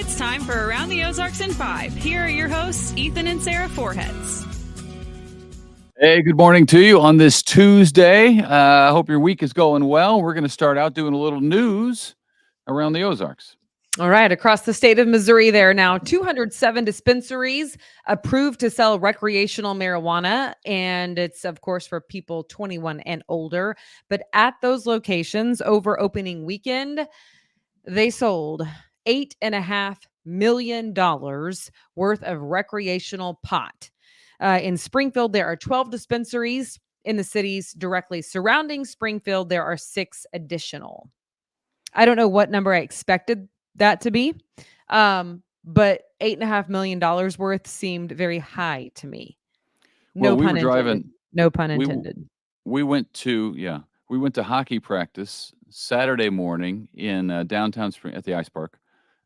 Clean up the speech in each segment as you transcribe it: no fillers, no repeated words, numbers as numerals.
It's time for Around the Ozarks in 5. Here are your hosts, Ethan and Sarah Foreheads. Hey, good morning to you on this Tuesday. I hope your week is going well. We're going to start out doing a little news around the Ozarks. All right. Across the state of Missouri, there are now 207 dispensaries approved to sell recreational marijuana. And it's, of course, for people 21 and older. But at those locations over opening weekend, they sold $8.5 million worth of recreational pot. In Springfield, there are 12 dispensaries. In the cities directly surrounding Springfield, there are 6 additional. I don't know what number I expected that to be, but $8.5 million worth seemed very high to me. No pun intended. No pun intended. We went to hockey practice Saturday morning in downtown Spring at the ice park.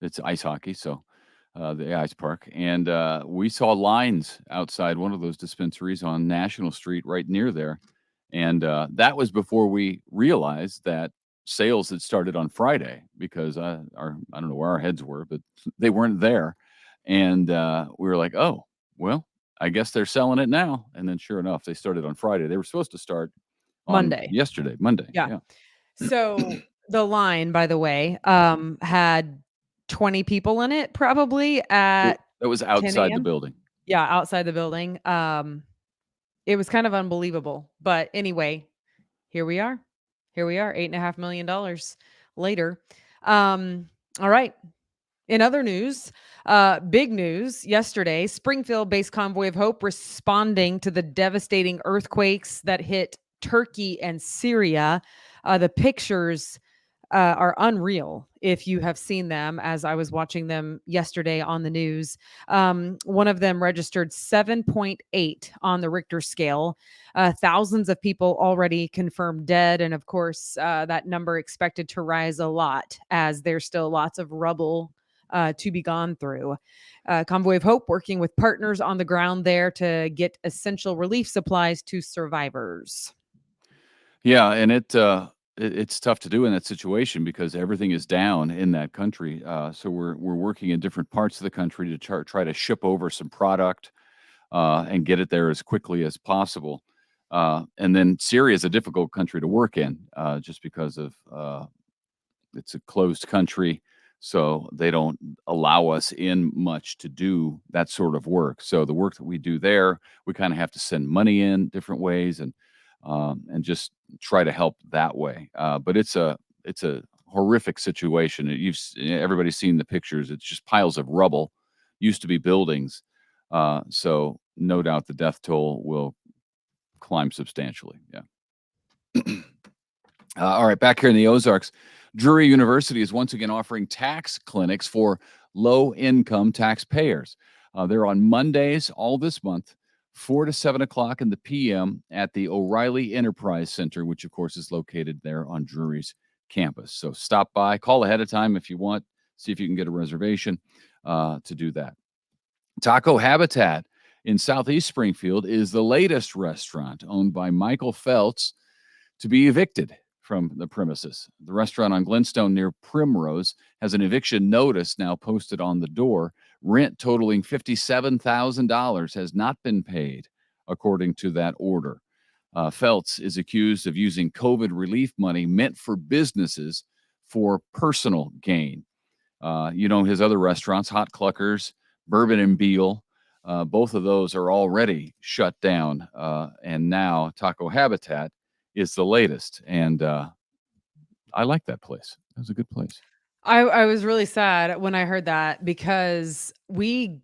It's ice hockey, so the ice park, and we saw lines outside one of those dispensaries on National Street right near there, and that was before we realized that sales had started on Friday because I don't know where our heads were, but they weren't there, and we were like, oh well, I guess they're selling it now. And then sure enough, they started on Friday. They were supposed to start on Monday. Yeah. So the line, by the way, had 20 people in it, probably at that was outside the building. Yeah, outside the building. It was kind of unbelievable. But anyway, here we are. $8.5 million later. All right. In other news, big news yesterday, Springfield-based Convoy of Hope responding to the devastating earthquakes that hit Turkey and Syria. The pictures are unreal if you have seen them, as I was watching them yesterday on the news. One of them registered 7.8 on the Richter scale. Thousands of people already confirmed dead. And of course, that number expected to rise a lot as there's still lots of rubble to be gone through. Convoy of Hope working with partners on the ground there to get essential relief supplies to survivors. Yeah, and it's tough to do in that situation because everything is down in that country. So we're working in different parts of the country to try to ship over some product and get it there as quickly as possible. And then Syria is a difficult country to work in just because of it's a closed country. So they don't allow us in much to do that sort of work. So the work that we do there, we kind of have to send money in different ways and just try to help that way. But it's a horrific situation. Everybody's seen the pictures. It's just piles of rubble. Used to be buildings. So no doubt the death toll will climb substantially. Yeah. All right, back here in the Ozarks, Drury University is once again offering tax clinics for low-income taxpayers. They're on Mondays all this month, 4 to 7 o'clock in the p.m. at the O'Reilly Enterprise Center, which, of course, is located there on Drury's campus. So stop by, call ahead of time if you want, see if you can get a reservation to do that. Taco Habitat in Southeast Springfield is the latest restaurant owned by Michael Feltz to be evicted from the premises. The restaurant on Glenstone near Primrose has an eviction notice now posted on the door. Rent totaling $57,000 has not been paid, according to that order. Feltz is accused of using COVID relief money meant for businesses for personal gain. His other restaurants, Hot Cluckers, Bourbon and Beale, both of those are already shut down. And now Taco Habitat is the latest. And I like that place. It was a good place. I was really sad when I heard that because we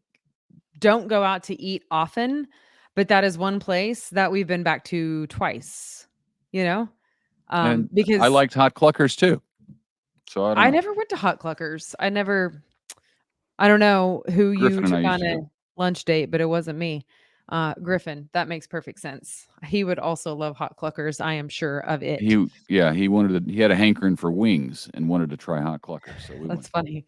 don't go out to eat often, but that is one place that we've been back to twice, And because I liked Hot Cluckers too. So I never went to Hot Cluckers. I don't know who Griffin you and took I on a lunch date, but it wasn't me. Griffin, that makes perfect sense. He would also love Hot Cluckers. I am sure of it. He had a hankering for wings and wanted to try Hot Cluckers. So That's funny.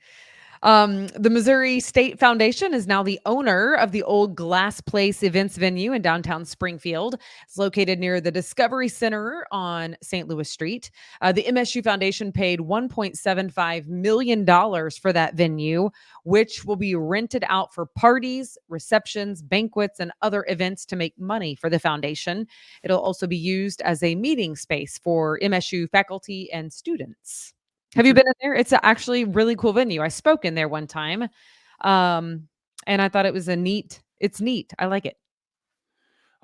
The Missouri State Foundation is now the owner of the old Glass Place events venue in downtown Springfield. It's located near the Discovery Center on St. Louis Street. The MSU Foundation paid $1.75 million for that venue, which will be rented out for parties, receptions, banquets, and other events to make money for the foundation. It'll also be used as a meeting space for MSU faculty and students. Have you been in there? It's actually really cool venue. I spoke in there one time, and I thought it was it's neat. I like it.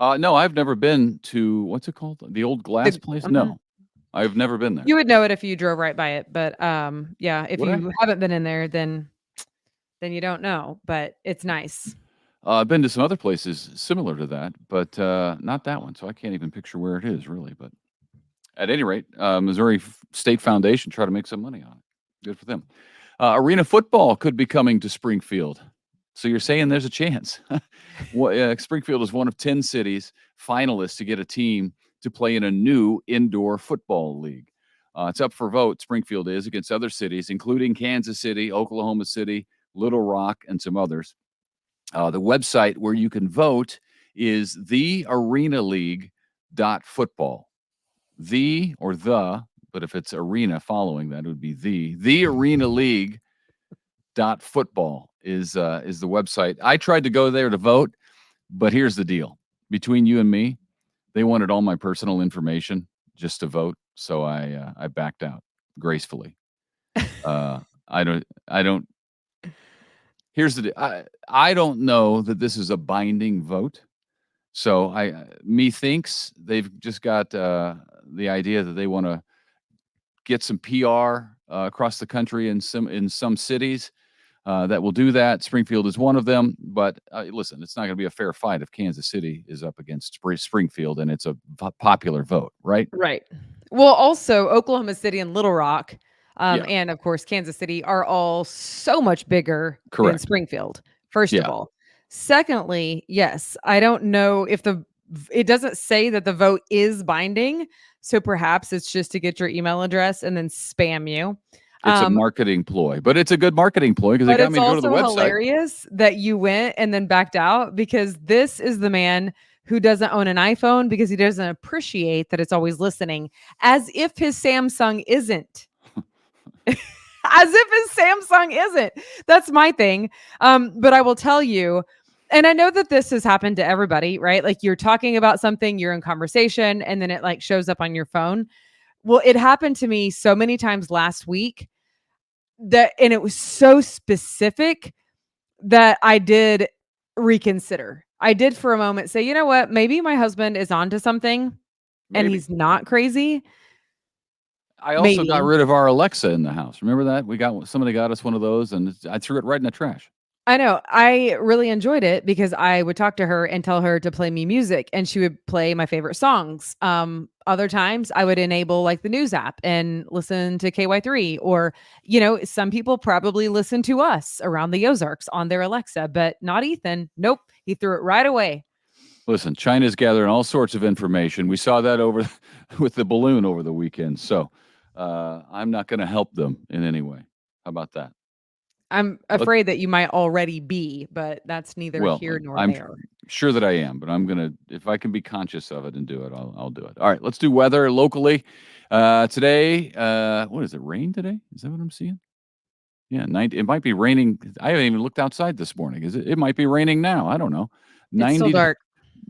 No, I've never been to what's it called? The old glass place? Mhm. No, I've never been there. You would know it if you drove right by it, but, yeah, if Would I? you haven't been in there, then you don't know, but it's nice. I've been to some other places similar to that, but not that one. So I can't even picture where it is really. But at any rate, Missouri State Foundation try to make some money on it. Good for them. Arena football could be coming to Springfield. So you're saying there's a chance. Springfield is one of 10 cities finalists to get a team to play in a new indoor football league. It's up for vote, Springfield is, against other cities, including Kansas City, Oklahoma City, Little Rock, and some others. The website where you can vote is thearenaleague.football. The or the, but if it's arena following that, it would be thearenaleague.football is the website. I tried to go there to vote, but here's the deal. Between you and me, they wanted all my personal information just to vote, so I backed out gracefully. I don't. Here's the deal. I don't know that this is a binding vote. So methinks they've just got the idea that they want to get some PR across the country in some cities that will do that. Springfield is one of them. But listen, it's not going to be a fair fight if Kansas City is up against Springfield and it's a popular vote, right? Right. Well, also Oklahoma City and Little Rock, Yeah. and of course Kansas City are all so much bigger than Correct. Springfield, first of Yeah. all. Secondly, yes, I don't know if it doesn't say that the vote is binding, so perhaps it's just to get your email address and then spam you. It's a marketing ploy, but it's a good marketing ploy because it But got it's me to go to the also website. hilarious that you went and then backed out, because this is the man who doesn't own an iPhone because he doesn't appreciate that it's always listening, as if his Samsung isn't. As if his Samsung isn't. That's my thing. But I will tell you, and I know that this has happened to everybody, right? Like you're talking about something, you're in conversation, and then it like shows up on your phone. Well, it happened to me so many times last week and it was so specific that I did reconsider. I did for a moment say, you know what? Maybe my husband is onto something and he's not crazy. I also got Maybe. rid of our Alexa in the house. Remember that? Somebody got us one of those and I threw it right in the trash. I know. I really enjoyed it because I would talk to her and tell her to play me music and she would play my favorite songs. Other times I would enable like the news app and listen to KY3, or, some people probably listen to us Around the Ozarks on their Alexa, but not Ethan. Nope. He threw it right away. Listen, China's gathering all sorts of information. We saw that over with the balloon over the weekend. So I'm not going to help them in any way. How about that? I'm afraid that you might already be, but that's neither here nor I'm there. sure that I am, but I'm gonna, if I can be conscious of it and do it, I'll do it. All right, let's do weather locally. Today, what is it? Rain today? Is that what I'm seeing? Yeah, it might be raining. I haven't even looked outside this morning. It might be raining now. I don't know. It's still dark.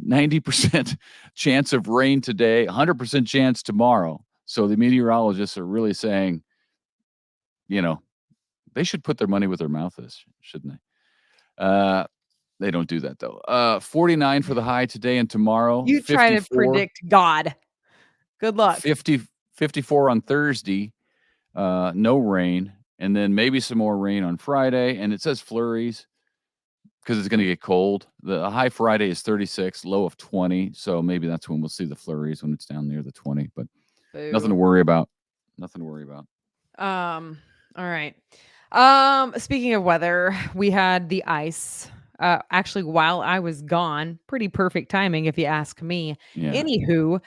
90% chance of rain today, 100% chance tomorrow. So the meteorologists are really saying, they should put their money where their mouth is, shouldn't they? They don't do that though. 49 for the high today and tomorrow. You try to predict God. Good luck. 54 on Thursday. No rain, and then maybe some more rain on Friday. And it says flurries because it's going to get cold. The high Friday is 36, low of 20. So maybe that's when we'll see the flurries, when it's down near the 20. But nothing to worry about. All right. Speaking of weather, we had the ice actually while I was gone. Pretty perfect timing, if you ask me. Yeah. Anywho,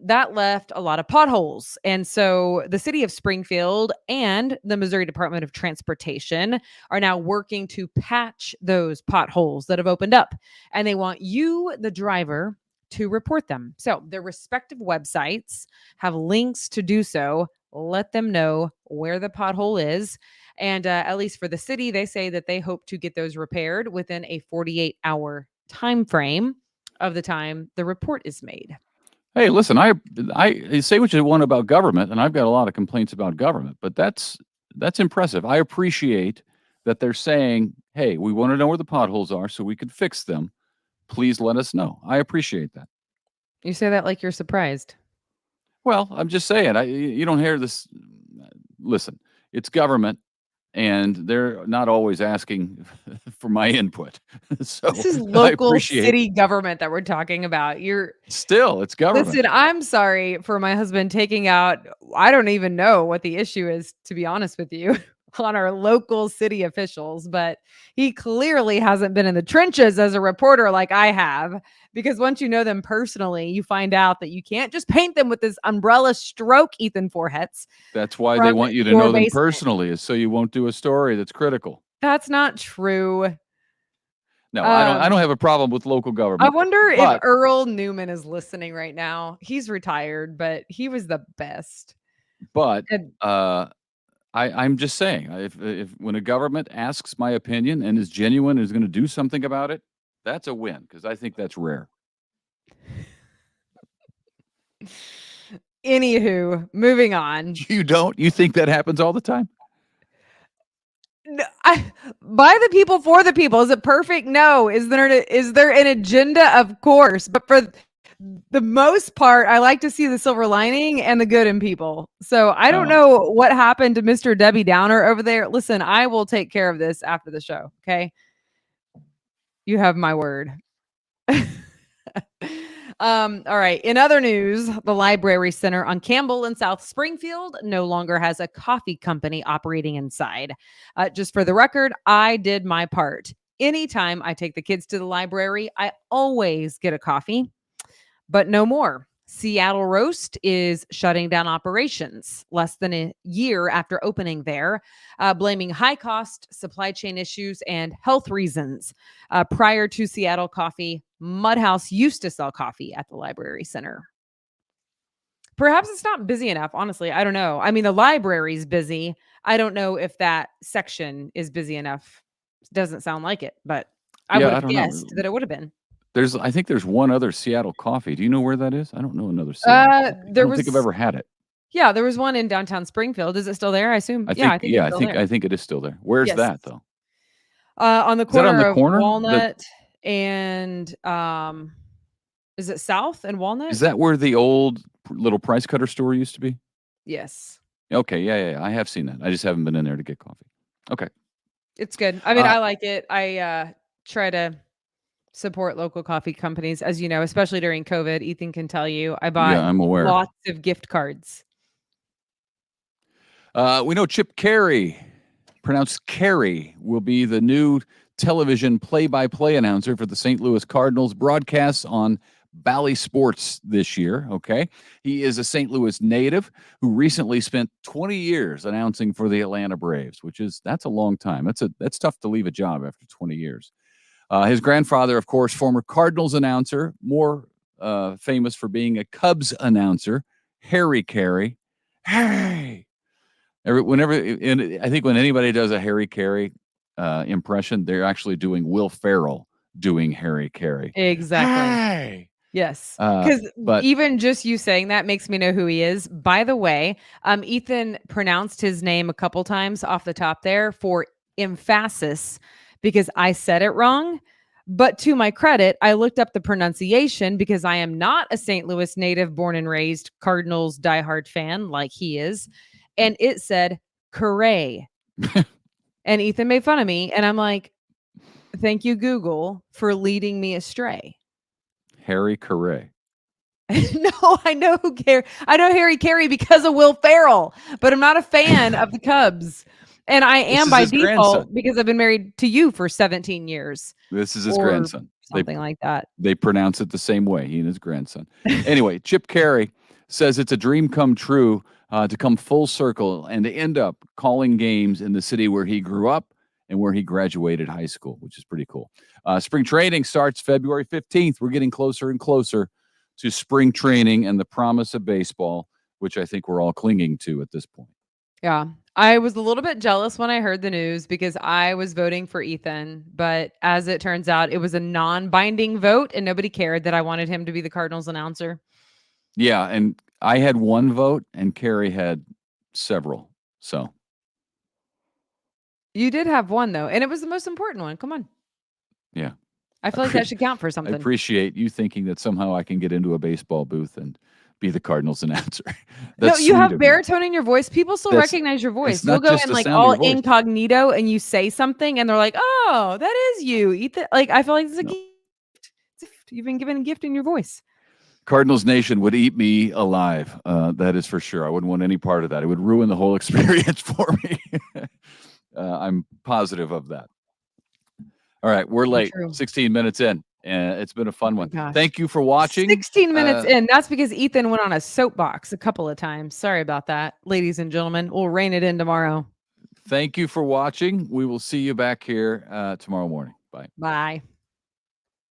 that left a lot of potholes. And so the city of Springfield and the Missouri Department of Transportation are now working to patch those potholes that have opened up. And they want you, the driver, to report them. So their respective websites have links to do so. Let them know where the pothole is. And at least for the city, they say that they hope to get those repaired within a 48-hour time frame of the time the report is made. Hey, listen, I say what you want about government, and I've got a lot of complaints about government, but that's impressive. I appreciate that they're saying, "Hey, we want to know where the potholes are so we can fix them. Please let us know." I appreciate that. You say that like you're surprised. Well, I'm just saying, you don't hear this. Listen, it's government, and they're not always asking for my input. So This is I local appreciate. city government that we're talking about. Still, it's government. Listen, I'm sorry for my husband taking out, I don't even know what the issue is, to be honest with you, on our local city officials, but he clearly hasn't been in the trenches as a reporter like I have. Because once you know them personally, you find out that you can't just paint them with this umbrella stroke, Ethan Forhetz, That's why they from want you to your know them basement. personally, is so you won't do a story that's critical. That's not true. No, I don't Um, have a problem with local I government, wonder if but Earl Newman is listening right now. He's retired, but he was the best. but, And uh, I'm just saying, if when a government asks my opinion and is genuine and is gonna do something about it, that's a win because I think that's rare. anywho, moving on. You don't? You think that happens all the time? By the people for the people. Is it perfect? No. Is there an agenda? Of course. But for the most part, I like to see the silver lining and the good in people. So I don't Oh. know what happened to Mr. Debbie Downer over there. Listen, I will take care of this after the show. Okay. You have my word. All right. In other news, the Library Center on Campbell in South Springfield no longer has a coffee company operating inside. Just for the record, I did my part. Anytime I take the kids to the library, I always get a coffee, but no more. Seattle Roast is shutting down operations less than a year after opening there, blaming high cost, supply chain issues, and health reasons. Prior to Seattle Coffee, Mudhouse used to sell coffee at the Library Center. Perhaps it's not busy enough, honestly. I don't know. I mean, the library's busy. I don't know if that section is busy enough. Doesn't sound like it, but I would Yeah, I have don't know. guessed that it would have been. I think there's one other Seattle coffee. Do you know where that is? I don't know another Seattle coffee. I There don't think I've was ever had it. Yeah, there was one in downtown Springfield. Is it still there? I assume. I Yeah, think I think yeah, it's I still think there. I think it is still there. Where's Yes. that, though? On the Is that on corner the of corner? Walnut and is it South and Walnut? Is that where the old little price cutter store used to be? Yes. Okay, yeah. I have seen that. I just haven't been in there to get coffee. Okay. It's good. I mean, Uh, I like it. I try to support local coffee companies, as you know, especially during COVID. Ethan can tell you, I yeah, bought I'm aware. lots of gift cards. We know Chip Carey, pronounced Carey, will be the new television play-by-play announcer for the St. Louis Cardinals broadcasts on Bally Sports this year. Okay. He is a St. Louis native who recently spent 20 years announcing for the Atlanta Braves, that's a long time. That's tough to leave a job after 20 years. His grandfather, of course, former Cardinals announcer, more famous for being a Cubs announcer, Harry Carey. Hey, I think when anybody does a Harry Carey impression, they're actually doing Will Ferrell doing Harry Carey. Exactly. Hey, Yes, uh, because but even just you saying that makes me know who he is. By the way, Ethan pronounced his name a couple times off the top there for emphasis because I said it wrong. But to my credit, I looked up the pronunciation because I am not a St. Louis native, born and raised Cardinals diehard fan like he is, and it said Corray. And Ethan made fun of me, and I'm like, "Thank you, Google, for leading me astray." Harry Carey. No, I know Harry Carey because of Will Ferrell, but I'm not a fan of the Cubs. And I This am is by his grandson. default because I've been married to you for 17 years This is his or grandson. something like that. They pronounce it the same way, he and his grandson. Anyway, Chip Carey says it's a dream come true to come full circle and to end up calling games in the city where he grew up and where he graduated high school, which is pretty cool. Spring training starts February 15th. We're getting closer and closer to spring training and the promise of baseball, which I think we're all clinging to at this point. Yeah. I was a little bit jealous when I heard the news because I was voting for Ethan, but as it turns out, it was a non-binding vote and nobody cared that I wanted him to be the Cardinals announcer. Yeah, and I had one vote and Carrie had several. So You did have one though, and it was the most important one. Come on. yeah. I feel like that should count for I something. appreciate you thinking that somehow I can get into a baseball booth and be the Cardinals announcer. No, That's you sweet have of you. baritone in your voice. People still That's recognize your voice. it's You'll not go just in the like sound of all your voice. incognito and you say something and they're like, "Oh, that is you." Ethan, like I feel like it's a No. gift. You've been given a gift in your voice. Cardinals Nation would eat me alive. That is for sure. I wouldn't want any part of that. It would ruin the whole experience for me. I'm positive of that. All right, we're late. True. 16 minutes in. And it's been a fun one. Gosh. Thank you for watching. 16 minutes in. That's because Ethan went on a soapbox a couple of times. Sorry about that, ladies and gentlemen. We'll rein it in tomorrow. Thank you for watching. We will see you back here tomorrow morning. Bye. Bye.